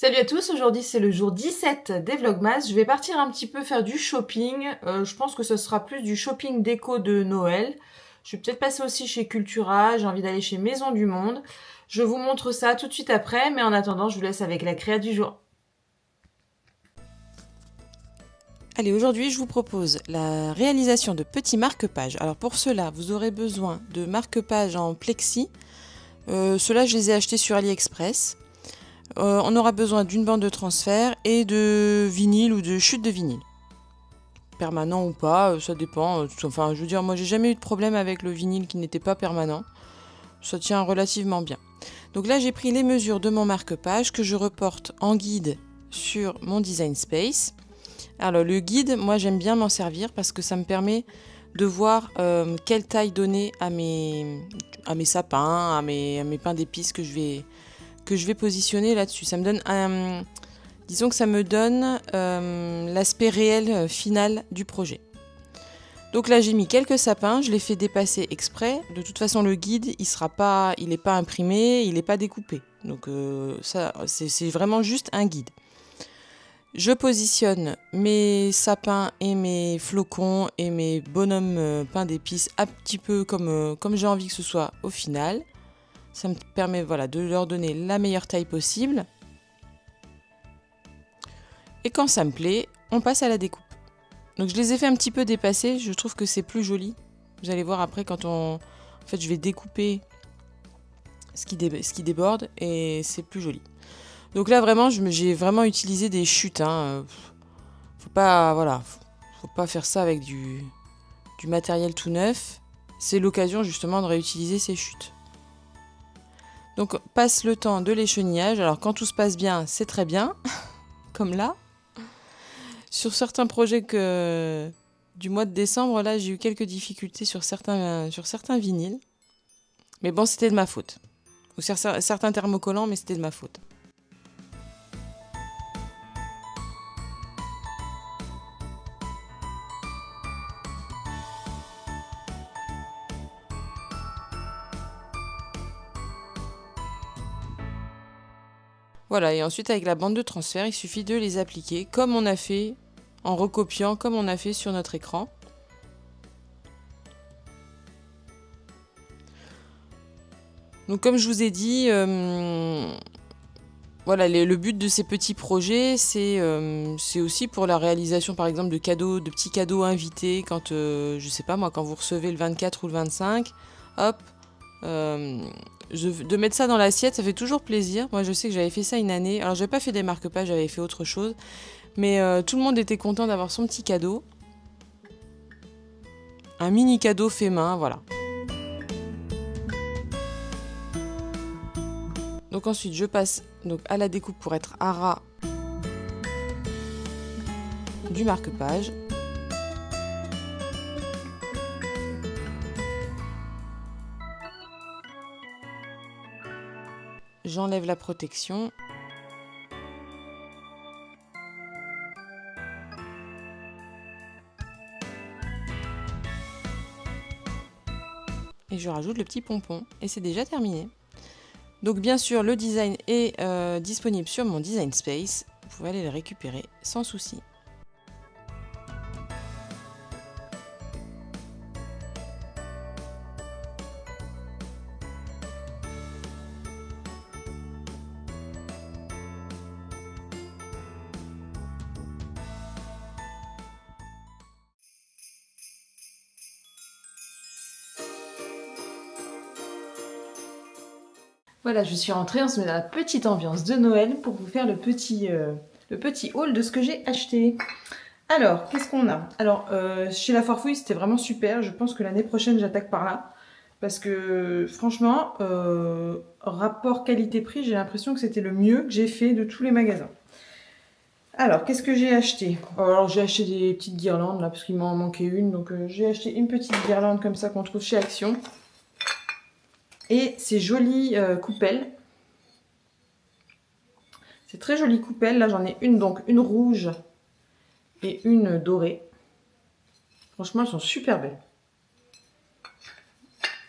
Salut à tous, aujourd'hui c'est le jour 17 des Vlogmas. Je vais partir un petit peu faire du shopping. Je pense que ce sera plus du shopping déco de Noël. Je vais peut-être passer aussi chez Cultura, j'ai envie d'aller chez Maison du Monde. Je vous montre ça tout de suite après, mais en attendant je vous laisse avec la créa du jour. Allez, aujourd'hui je vous propose la réalisation de petits marque-pages. Alors pour cela, vous aurez besoin de marque-pages en plexi. Ceux-là je les ai achetés sur AliExpress. On aura besoin d'une bande de transfert et de vinyle ou de chute de vinyle. Permanent ou pas, ça dépend. Enfin, je veux dire, moi j'ai jamais eu de problème avec le vinyle qui n'était pas permanent. Ça tient relativement bien. Donc là j'ai pris les mesures de mon marque-page que je reporte en guide sur mon Design Space. Alors le guide, moi j'aime bien m'en servir parce que ça me permet de voir quelle taille donner à mes sapins, à mes pains d'épices que je vais positionner là-dessus. Ça me donne disons que ça me donne l'aspect réel final du projet. Donc là j'ai mis quelques sapins, je les fais dépasser exprès. De toute façon le guide il n'est pas imprimé, il n'est pas découpé. Donc ça c'est vraiment juste un guide. Je positionne mes sapins et mes flocons et mes bonhommes pains d'épices un petit peu comme j'ai envie que ce soit au final. Ça me permet de leur donner la meilleure taille possible. Et quand ça me plaît, on passe à la découpe. Donc je les ai fait un petit peu dépasser, je trouve que c'est plus joli. Vous allez voir après En fait, je vais découper ce qui déborde et c'est plus joli. Donc là, vraiment, j'ai vraiment utilisé des chutes. Faut pas faire ça avec du matériel tout neuf. C'est l'occasion justement de réutiliser ces chutes. Donc passe le temps de l'échenillage. Alors quand tout se passe bien, c'est très bien, comme là. Sur certains projets du mois de décembre, là, j'ai eu quelques difficultés sur certains vinyles. Mais bon, c'était de ma faute. Ou certains thermocollants, mais c'était de ma faute. Voilà, et ensuite avec la bande de transfert, il suffit de les appliquer comme on a fait en recopiant, comme on a fait sur notre écran. Donc comme je vous ai dit, le but de ces petits projets, c'est aussi pour la réalisation par exemple de petits cadeaux invités quand, je sais pas moi, quand vous recevez le 24 ou le 25, hop, de mettre ça dans l'assiette, ça fait toujours plaisir. Moi je sais que j'avais fait ça une année, alors j'avais pas fait des marque-pages, j'avais fait autre chose, mais tout le monde était content d'avoir son petit cadeau. Un mini cadeau fait main, voilà. Donc ensuite je passe à la découpe pour être à ras du marque-page. J'enlève la protection. Et je rajoute le petit pompon. Et c'est déjà terminé. Donc bien sûr, le design est disponible sur mon Design Space. Vous pouvez aller le récupérer sans souci. Voilà, je suis rentrée, on se met dans la petite ambiance de Noël pour vous faire le petit haul de ce que j'ai acheté. Alors, qu'est-ce qu'on a? Alors, chez La Farfouille, c'était vraiment super. Je pense que l'année prochaine, j'attaque par là. Parce que, franchement, rapport qualité-prix, j'ai l'impression que c'était le mieux que j'ai fait de tous les magasins. Alors, qu'est-ce que j'ai acheté? Alors, j'ai acheté des petites guirlandes, là, parce qu'il m'en manquait une. Donc, j'ai acheté une petite guirlande comme ça qu'on trouve chez Action. Et ces jolies coupelles. C'est très joli coupelle. Là, j'en ai une, donc une rouge et une dorée. Franchement, elles sont super belles.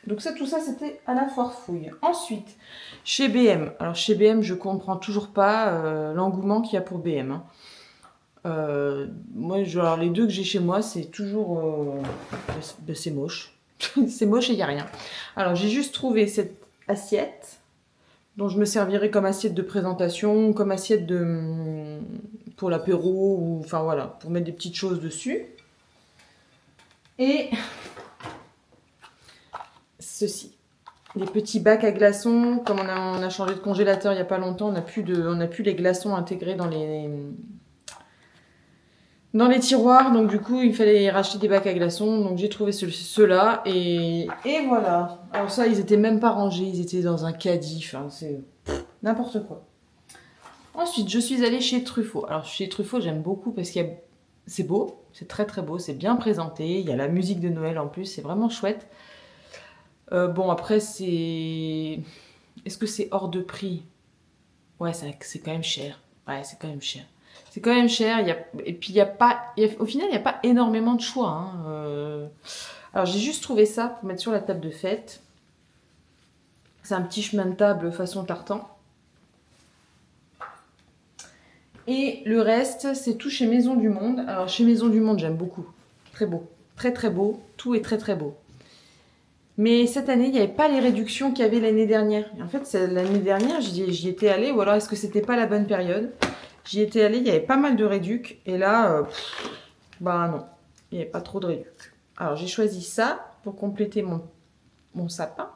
Donc ça, tout ça, c'était à la foire fouille. Ensuite, chez BM. Alors chez BM, je comprends toujours pas l'engouement qu'il y a pour BM. Hein. Moi, alors, les deux que j'ai chez moi, c'est toujours... c'est moche. C'est moche et il n'y a rien. Alors j'ai juste trouvé cette assiette dont je me servirai comme assiette de présentation, comme assiette pour l'apéro, ou enfin voilà, pour mettre des petites choses dessus. Et ceci, les petits bacs à glaçons. Comme on a changé de congélateur il n'y a pas longtemps, on n'a plus les glaçons intégrés dans les tiroirs. Donc du coup, il fallait racheter des bacs à glaçons. Donc j'ai trouvé ceux-là et voilà. Alors ça, ils étaient même pas rangés, ils étaient dans un caddie. Enfin, c'est n'importe quoi. Ensuite, je suis allée chez Truffaut. Alors chez Truffaut, j'aime beaucoup parce que c'est beau, c'est très très beau, c'est bien présenté. Il y a la musique de Noël en plus, c'est vraiment chouette. Bon, après, est-ce que c'est hors de prix? Ouais, c'est quand même cher. Ouais, c'est quand même cher. C'est quand même cher. Et puis, au final, il n'y a pas énormément de choix. Hein. Alors, j'ai juste trouvé ça pour mettre sur la table de fête. C'est un petit chemin de table façon tartan. Et le reste, c'est tout chez Maison du Monde. Alors, chez Maison du Monde, j'aime beaucoup. Très beau. Très, très beau. Tout est très, très beau. Mais cette année, il n'y avait pas les réductions qu'il y avait l'année dernière. Et en fait, l'année dernière, j'y étais allée, ou alors est-ce que c'était pas la bonne période? J'y étais allée, il y avait pas mal de réducs. Et là, bah non, il n'y avait pas trop de réducs. Alors, j'ai choisi ça pour compléter mon sapin.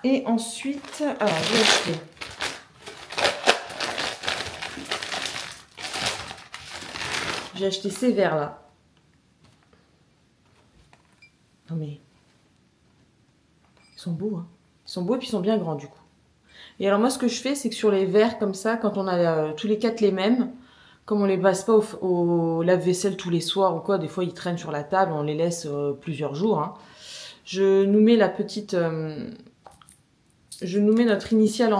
Et ensuite, alors j'ai acheté ces verres là. Non mais, ils sont beaux, hein. Ils sont beaux et puis ils sont bien grands du coup. Et alors moi ce que je fais, c'est que sur les verres comme ça, quand on a tous les 4 les mêmes, comme on les passe pas au lave-vaisselle tous les soirs ou quoi, des fois ils traînent sur la table, on les laisse plusieurs jours. Hein. Je nous mets notre initiale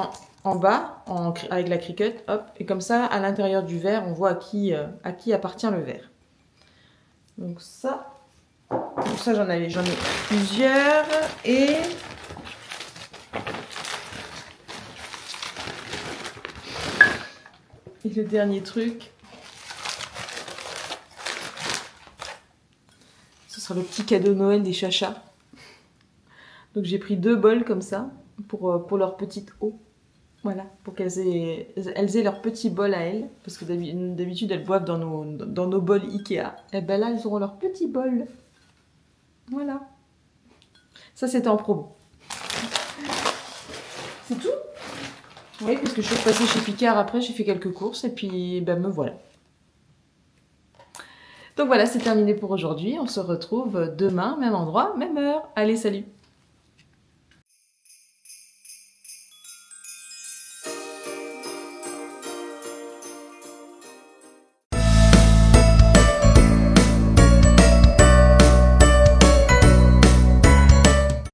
en bas avec la Cricut, hop, et comme ça à l'intérieur du verre, on voit à qui appartient le verre. Donc ça j'en ai plusieurs et le dernier truc, ce sera le petit cadeau de Noël des chachas. Donc j'ai pris 2 bols comme ça pour leur petite eau. Voilà, pour qu'elles aient leur petit bol à elles. Parce que d'habitude, elles boivent dans nos bols Ikea. Et ben là, elles auront leur petit bol. Voilà. Ça, c'était en promo. C'est tout? Oui, parce que je suis repassée chez Picard après, j'ai fait quelques courses et puis ben me voilà. Donc voilà, c'est terminé pour aujourd'hui. On se retrouve demain, même endroit, même heure. Allez, salut!